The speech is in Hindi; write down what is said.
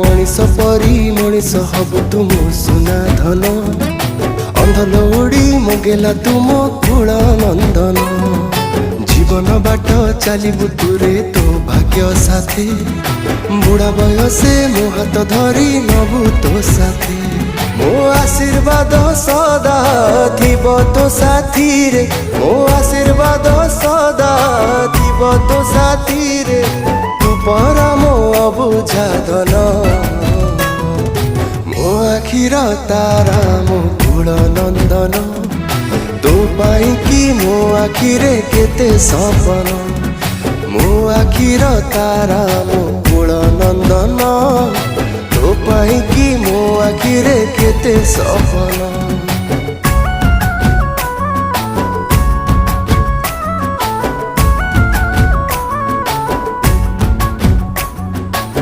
मनीष परी मनीष हबु तुम सुना धन अंधल उड़ी मगेला तुम कुल नंदन जीवन बाट चलबु तुरे तो भाग्य साथी बुढ़ा बयसे मो हाथ धरी नबु तो साथी मो आशीर्वाद सदा थिब तो साथी रे मो आशीर्वाद सदा थिब तो साथी रे तू परा मो अबुझा धन मो आखिर तारा मो कुल नंदन तो पाई कि मो आखिरे केते सपन मो आखिर तारा मो कुल नंदन तो पाई कि मो आखिरे केते सपन।